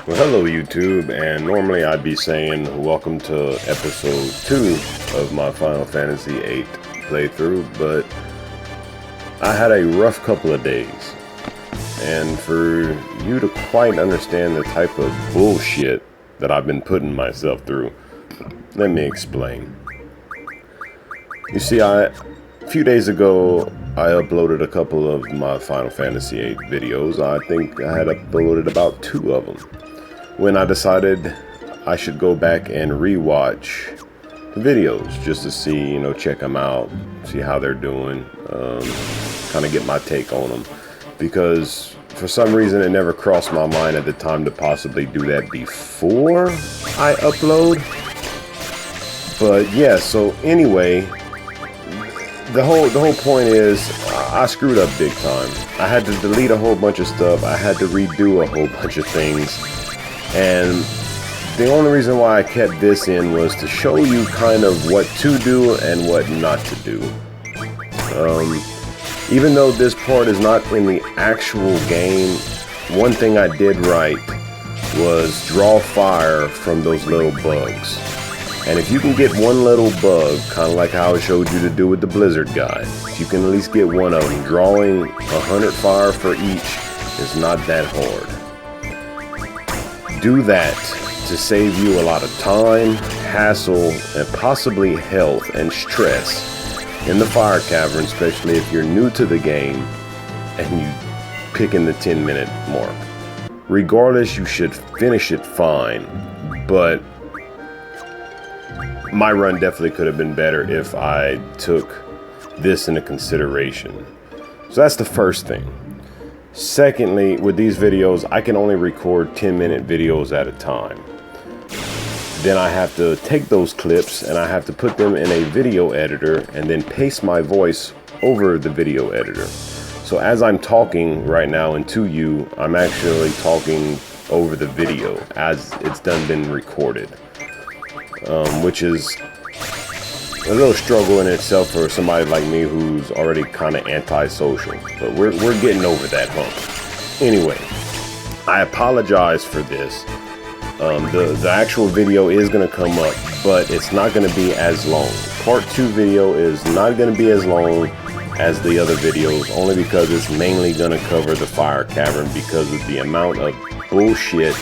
Well, hello YouTube, and normally I'd be saying welcome to episode 2 of my Final Fantasy VIII playthrough, but I had a rough couple of days, and for you to quite understand the type of bullshit that I've been putting myself through, let me explain. You see, a few days ago I uploaded a couple of my Final Fantasy VIII videos. I think I had uploaded about 2 of them when I decided I should go back and rewatch the videos just to see, check them out, see how they're doing, kind of get my take on them, because for some reason it never crossed my mind at the time to possibly do that before I upload. But yeah, so anyway, the whole point is I screwed up big time. I had to delete a whole bunch of stuff. I had to redo a whole bunch of things. And the only reason why I kept this in was to show you kind of what to do and what not to do. Even though this part is not in the actual game, one thing I did right was draw fire from those little bugs. And if you can get one little bug, kind of like how I showed you to do with the Blizzard guy, if you can at least get one of them, drawing 100 fire for each is not that hard. Do that to save you a lot of time, hassle, and possibly health and stress in the Fire Cavern, especially if you're new to the game and you pick in the 10-minute mark. Regardless, you should finish it fine, but my run definitely could have been better if I took this into consideration. So that's the first thing. Secondly, with these videos, I can only record 10-minute videos at a time. Then I have to take those clips and I have to put them in a video editor and then paste my voice over the video editor. So as I'm talking right now and to you, I'm actually talking over the video as it's been recorded. Which is a little struggle in itself for somebody like me who's already kind of antisocial, but we're getting over that hump. Anyway, I apologize for this. The actual video is going to come up, but it's not going to be as long. Part 2 video is not going to be as long as the other videos, only because it's mainly going to cover the Fire Cavern because of the amount of bullshit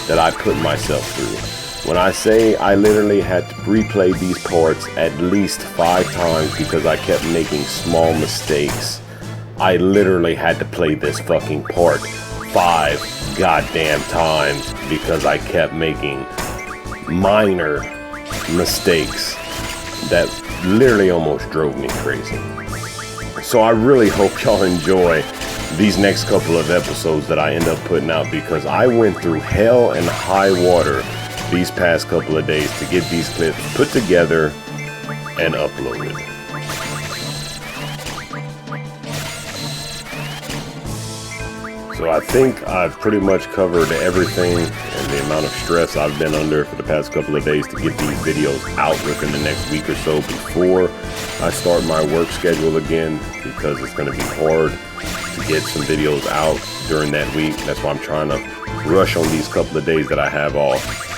that I put myself through. When I say I literally had to replay these parts at least 5 times because I kept making small mistakes. I literally had to play this fucking part 5 goddamn times because I kept making minor mistakes that literally almost drove me crazy. So I really hope y'all enjoy these next couple of episodes that I end up putting out, because I went through hell and high water these past couple of days to get these clips put together and uploaded. So I think I've pretty much covered everything and the amount of stress I've been under for the past couple of days to get these videos out within the next week or so before I start my work schedule again, because it's going to be hard to get some videos out during that week. That's why I'm trying to rush on these couple of days that I have off.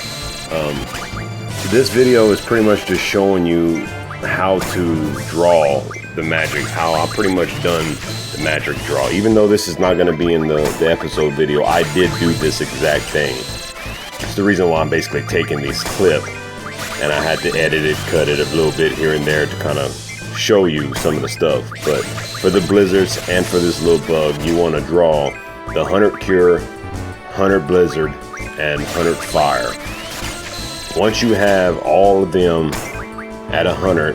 This video is pretty much just showing you how to draw the magic, how I've pretty much done the magic draw. Even though this is not going to be in the episode video, I did do this exact thing. It's the reason why I'm basically taking this clip and I had to edit it, cut it a little bit here and there to kind of show you some of the stuff. But for the blizzards and for this little bug, you want to draw the 100 cure, 100 blizzard, and 100 fire. Once you have all of them at 100,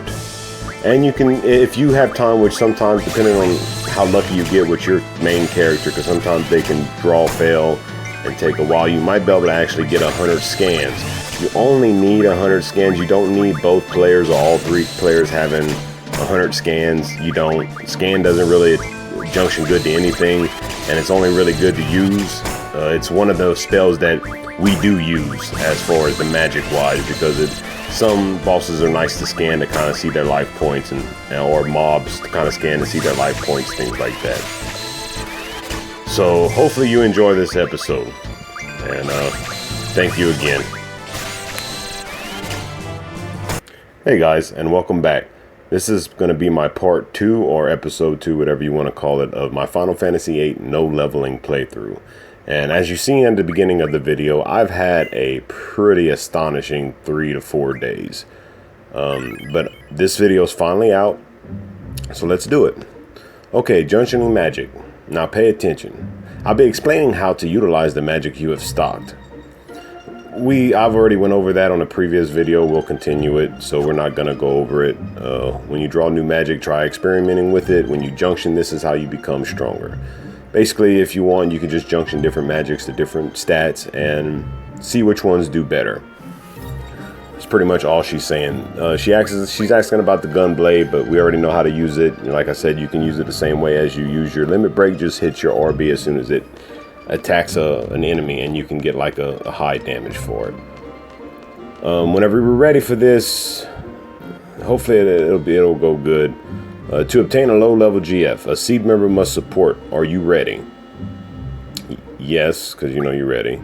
and you can, if you have time, which sometimes depending on how lucky you get with your main character, because sometimes they can draw fail and take a while, you might be able to actually get 100 scans. You only need 100 scans. You don't need both players or all 3 players having 100 scans. You don't. Scan doesn't really junction good to anything, and it's only really good to use. It's one of those spells that we do use as far as the magic wise, because some bosses are nice to scan to kind of see their life points, or mobs to kind of scan to see their life points, things like that. So hopefully you enjoy this episode, and Thank you again. Hey guys, and welcome back. This is going to be my part 2 or episode 2, whatever you want to call it, of my Final Fantasy VIII no leveling playthrough. And as you see at the beginning of the video, I've had a pretty astonishing 3 to 4 days. But this video is finally out, so let's do it. Okay, junctioning magic. Now pay attention. I'll be explaining how to utilize the magic you have stocked. I've already went over that on a previous video. We'll continue it, so we're not gonna go over it. When you draw new magic, try experimenting with it. When you junction, this is how you become stronger. Basically, if you want, you can just junction different magics to different stats and see which ones do better. That's pretty much all she's saying. She's asking about the gun blade, but we already know how to use it. Like I said, you can use it the same way as you use your limit break. Just hit your RB as soon as it attacks an enemy, and you can get like a high damage for it. Whenever we're ready for this, hopefully it'll go good. To obtain a low level GF, a seed member must support. Are you ready? Yes, because you know you're ready.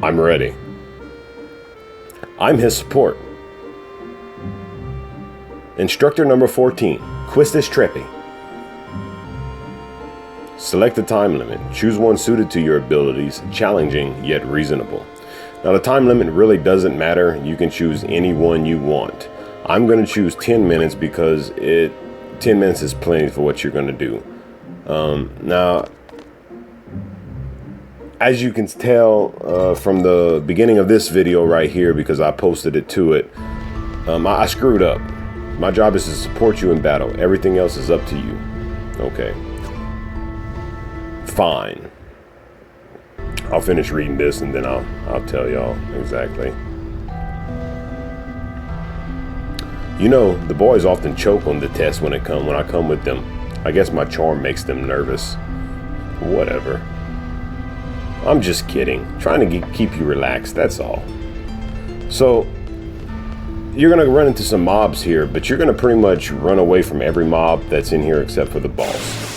I'm ready. I'm his support. Instructor number 14, Quistis Trepi. Select the time limit. Choose one suited to your abilities, challenging yet reasonable. Now the time limit really doesn't matter. You can choose any one you want. I'm going to choose 10 minutes because 10 minutes is plenty for what you're going to do. Now, as you can tell from the beginning of this video right here, because I posted it to it, I screwed up. My job is to support you in battle. Everything else is up to you. Okay. Fine. I'll finish reading this and then I'll tell y'all exactly. You know, the boys often choke on the test when I come with them. I guess my charm makes them nervous. Whatever. I'm just kidding. Trying to keep you relaxed, that's all. So, you're going to run into some mobs here, but you're going to pretty much run away from every mob that's in here except for the boss.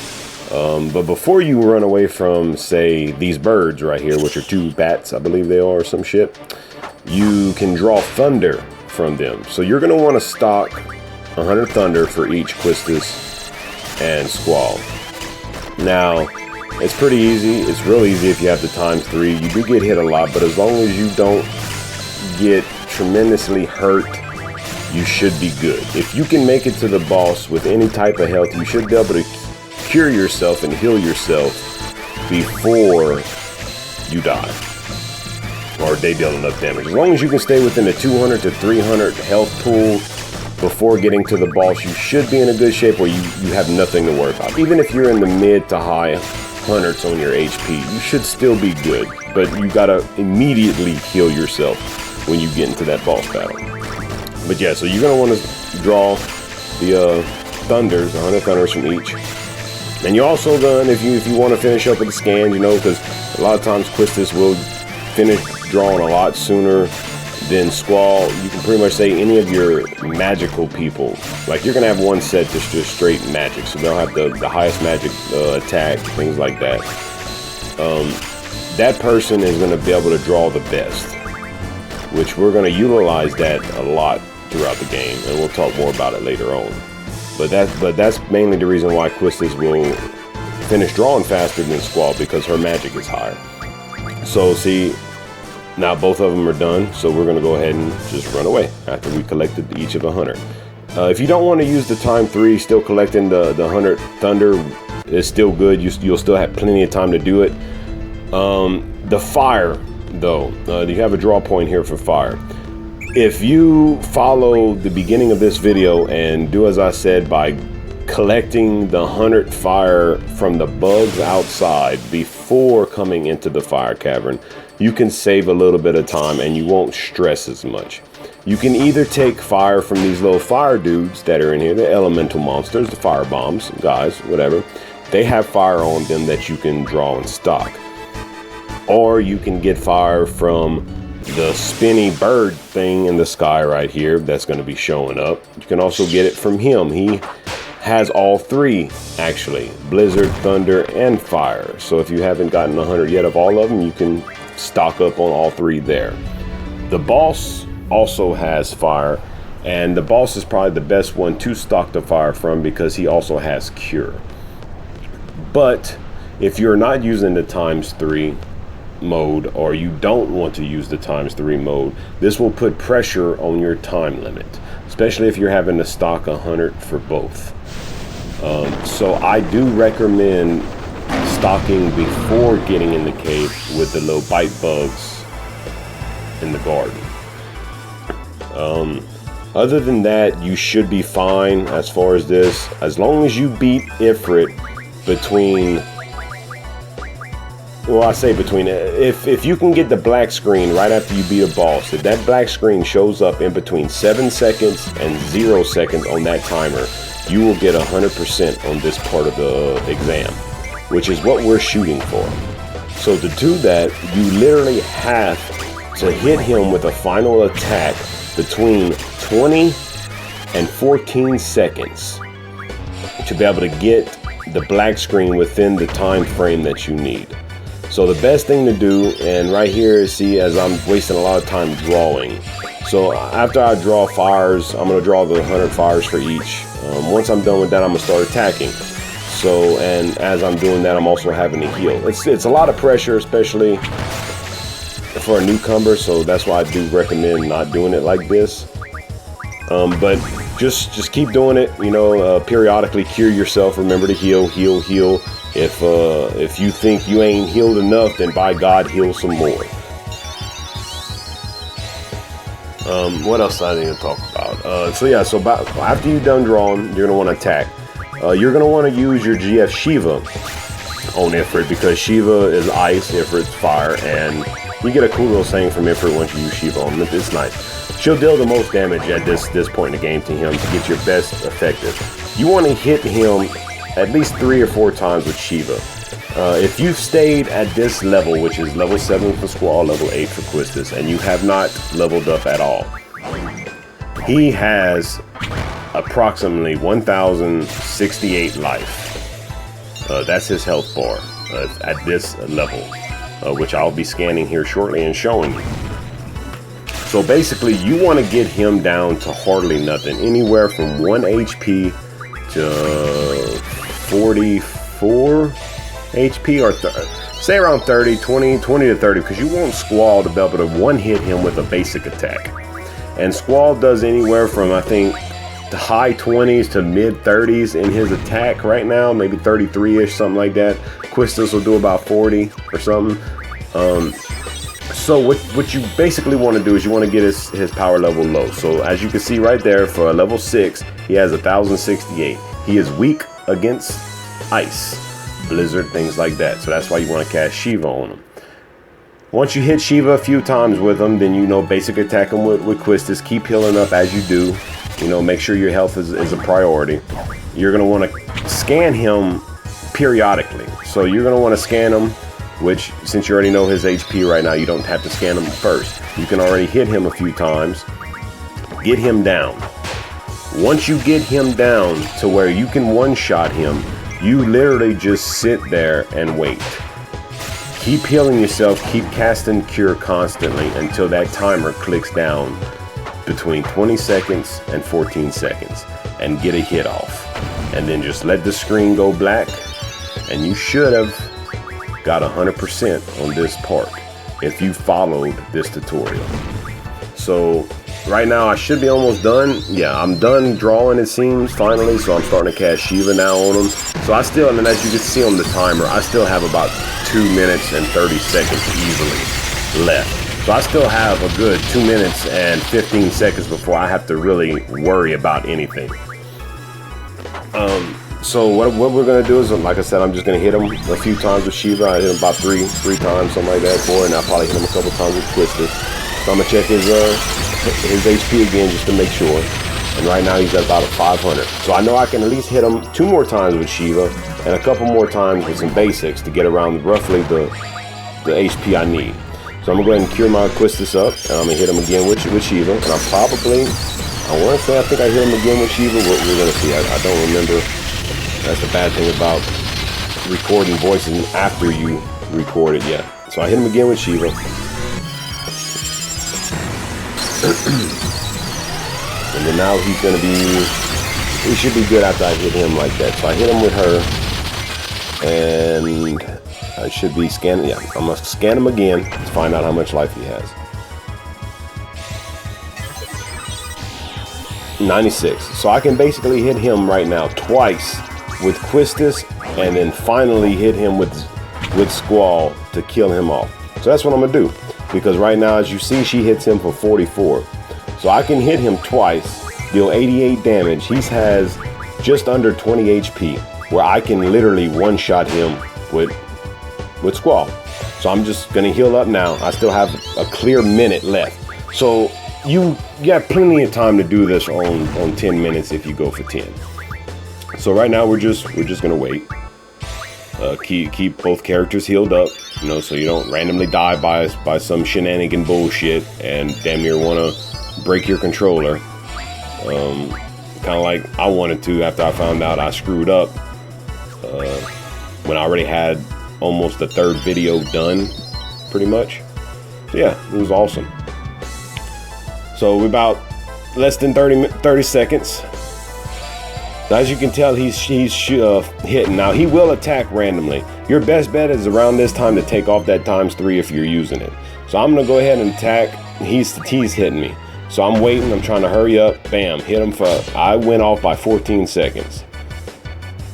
But before you run away from, say, these birds right here, which are 2 bats, I believe they are, or some shit, you can draw thunder from them. So you're going to want to stock 100 thunder for each Quistis and Squall. Now, it's pretty easy. It's real easy if you have the ×3. You do get hit a lot, but as long as you don't get tremendously hurt, you should be good. If you can make it to the boss with any type of health, you should be able to cure yourself and heal yourself before you die, or they deal enough damage. As long as you can stay within the 200 to 300 health pool before getting to the boss, you should be in a good shape where you have nothing to worry about. Even if you're in the mid to high hundreds on your HP, you should still be good, but you gotta immediately heal yourself when you get into that boss battle. But yeah, so you're gonna want to draw the thunders, 100 thunders from each. And you're also going, if you want to finish up with the scans, you know, because a lot of times Quistis will finish drawing a lot sooner than Squall. You can pretty much say any of your magical people. Like, you're going to have one set that's just straight magic. So they'll have the highest magic attack, things like that. That person is going to be able to draw the best, which we're going to utilize that a lot throughout the game. And we'll talk more about it later on. But that's mainly the reason why Quistis will finish drawing faster than Squall, because her magic is higher. So see, now both of them are done, so we're going to go ahead and just run away after we collected each of 100. If you don't want to use the ×3, still collecting the 100 thunder is still good. You'll still have plenty of time to do it. The fire, though, you have a draw point here for fire. If you follow the beginning of this video and do as I said by collecting the 100 fire from the bugs outside before coming into the Fire Cavern, you can save a little bit of time and you won't stress as much. You can either take fire from these little fire dudes that are in here, the elemental monsters, the fire bombs, guys, whatever. They have fire on them that you can draw and stock. Or you can get fire from the spinny bird thing in the sky right here that's going to be showing up. You can also get it from him. He has all 3 actually, blizzard, thunder, and fire. So if you haven't gotten 100 yet of all of them, you can stock up on all three there. The boss also has fire, and the boss is probably the best one to stock the fire from because he also has cure. But if you're not using the ×3 mode, or you don't want to use the ×3 mode, this will put pressure on your time limit, especially if you're having to stock 100 for both. So I do recommend stocking before getting in the cave with the little bite bugs in the garden. Other than that, you should be fine as far as this, as long as you beat Ifrit between, well, I say between, if you can get the black screen right after you beat a boss, if that black screen shows up in between 7 seconds and 0 seconds on that timer, you will get 100% on this part of the exam, which is what we're shooting for. So to do that, you literally have to hit him with a final attack between 20 and 14 seconds to be able to get the black screen within the time frame that you need. So the best thing to do, and right here, see, as I'm wasting a lot of time drawing. So after I draw fires, I'm going to draw the 100 fires for each. Once I'm done with that, I'm going to start attacking. So, and as I'm doing that, I'm also having to heal. It's a lot of pressure, especially for a newcomer. So that's why I do recommend not doing it like this. But just keep doing it, you know, periodically cure yourself. Remember to heal. If you think you ain't healed enough, then by God, heal some more. What else I need to talk about? So after you're done drawing, you're gonna want to attack. You're gonna want to use your GF Shiva on Ifrit, because Shiva is ice, Ifrit's fire, and you get a cool little saying from Ifrit once you use Shiva on him. It's nice. She'll deal the most damage at this point in the game to him to get your best effective. You want to hit him at least 3 or 4 times with Shiva. If you've stayed at this level, which is level 7 for Squall, level 8 for Quistis, and you have not leveled up at all, he has approximately 1,068 life. That's his health bar at this level, which I'll be scanning here shortly and showing you. So basically, you want to get him down to hardly nothing, anywhere from 1 HP to 44 HP, or say around 30, 20 to 30, because you want Squall to be able to one-hit him with a basic attack. And Squall does anywhere from, I think, the high 20s to mid 30s in his attack right now, maybe 33-ish, something like that. Quistis will do about 40 or something. So what you basically want to do is you want to get his power level low. So as you can see right there, for a level 6, he has 1,068. He is weak against ice, blizzard, things like that. So that's why you want to cast Shiva on him. Once you hit Shiva a few times with him, then you know, basic attack him with Quistis. Keep healing up as you do. You know, make sure your health is a priority. You're going to want to scan him periodically. So you're going to want to scan him, which, since you already know his HP right now, you don't have to scan him first. You can already hit him a few times. Get him down. Once you get him down to where you can one-shot him, you literally just sit there and wait. Keep healing yourself, keep casting cure constantly until that timer clicks down between 20 seconds and 14 seconds, and get a hit off. And then just let the screen go black, and you should have got 100% on this part if you followed this tutorial. So right now I should be almost done. Yeah, I'm done drawing, it seems, finally. So I'm starting to cast Shiva now on him. So I still, and as you can see on the timer, I still have about 2 minutes and 30 seconds easily left. So I still have a good 2 minutes and 15 seconds before I have to really worry about anything. So what we're going to do is, like I said, I'm just going to hit him a few times with Shiva. I hit him about three times, something like that, 4, and I'll probably hit him a couple times with Quistis. So I'm going to check his HP again just to make sure. And right now he's at about a 500. So I know I can at least hit him 2 more times with Shiva and a couple more times with some basics to get around roughly the HP I need. So I'm going to go ahead and cure my Quistis up, and I'm going to hit him again with Shiva. And I want to say I think I hit him again with Shiva, but we're going to see. I don't remember. That's the bad thing about recording voices after you record it. Yeah, So I hit him again with Shiva. And then now he's gonna be, he should be good after I hit him like that. So I hit him with her, and I should be scanning. Yeah, I'm gonna scan him again to find out how much life he has. 96. So I can basically hit him right now twice with Quistis, and then finally hit him with Squall to kill him off. So that's what I'm gonna do, because right now, as you see, she hits him for 44. So I can hit him twice, deal 88 damage. He has just under 20 HP, where I can literally one-shot him with Squall. So I'm just gonna heal up now. I still have a clear minute left. So you got plenty of time to do this on 10 minutes if you go for 10. So right now we're just gonna wait. Keep both characters healed up, you know, so you don't randomly die by some shenanigan bullshit and damn near wanna break your controller. Kind of like I wanted to after I found out I screwed up when I already had almost the third video done, pretty much. So yeah, it was awesome. So we're about less than 30 seconds. Now, as you can tell, he's hitting. Now, he will attack randomly. Your best bet is around this time to take off that ×3 if you're using it. So I'm gonna go ahead and attack. He's hitting me. So I'm waiting, I'm trying to hurry up. Bam, hit him for, I went off by 14 seconds.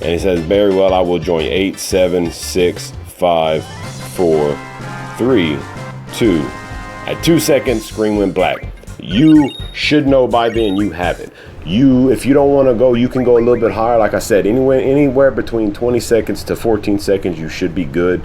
And he says, very well, I will join 8, 7, 6, 5, 4, 3, 2. At 2 seconds, screen went black. You should know by then you have it. If you don't want to go, you can go a little bit higher. Like I said, anywhere between 20 seconds to 14 seconds, you should be good.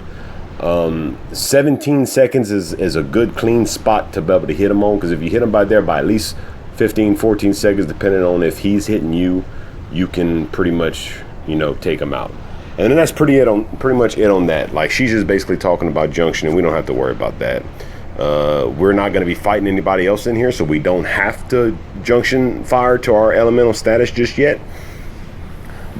17 seconds is a good clean spot to be able to hit him on, because if you hit him by at least 15, 14 seconds, depending on if he's hitting you, you can pretty much, you know, take him out. And then that's pretty much it on that. Like, she's just basically talking about junction, and we don't have to worry about that. We're not going to be fighting anybody else in here, so we don't have to junction fire to our elemental status just yet.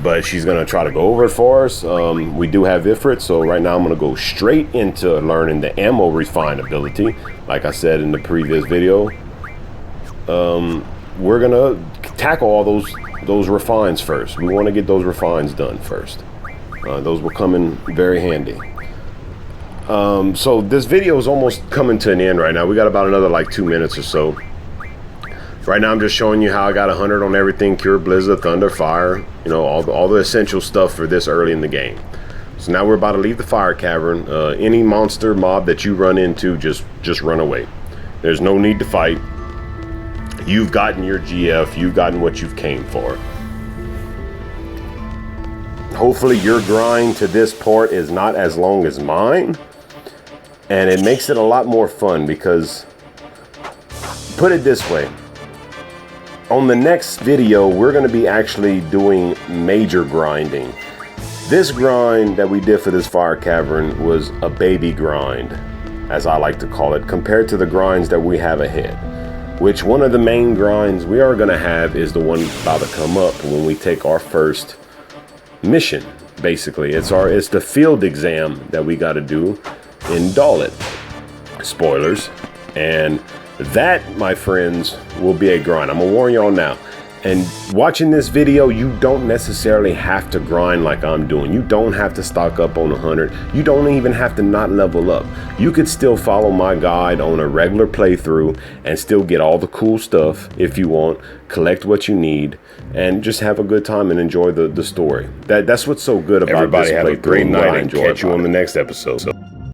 But she's going to try to go over it for us. We do have Ifrit, so right now I'm going to go straight into learning the ammo refine ability. Like I said in the previous video, we're going to tackle all those refines first. We want to get those refines done first. Those will come in very handy. So this video is almost coming to an end right now. We got about another like 2 minutes or so. Right now I'm just showing you how I got 100 on everything: Cure, Blizzard, Thunder, Fire, you know, all the essential stuff for this early in the game. So now we're about to leave the Fire Cavern. Any monster mob that you run into, just run away. There's no need to fight. You've gotten your GF, you've gotten what you've came for. Hopefully your grind to this part is not as long as mine, and it makes it a lot more fun, because, put it this way, on the next video we're going to be actually doing major grinding. This grind that we did for this Fire Cavern was a baby grind, as I like to call it, compared to the grinds that we have ahead. Which one of the main grinds we are going to have is the one about to come up when we take our first mission. Basically, it's the field exam that we got to do in Dalit. Spoilers. And that, my friends, will be a grind. I'm gonna warn y'all now. And watching this video, you don't necessarily have to grind like I'm doing. You don't have to stock up on 100. You don't even have to not level up. You could still follow my guide on a regular playthrough and still get all the cool stuff if you want, collect what you need, and just have a good time and enjoy the story. That's what's so good about this playthrough. Everybody have a great night, and catch you on the next episode.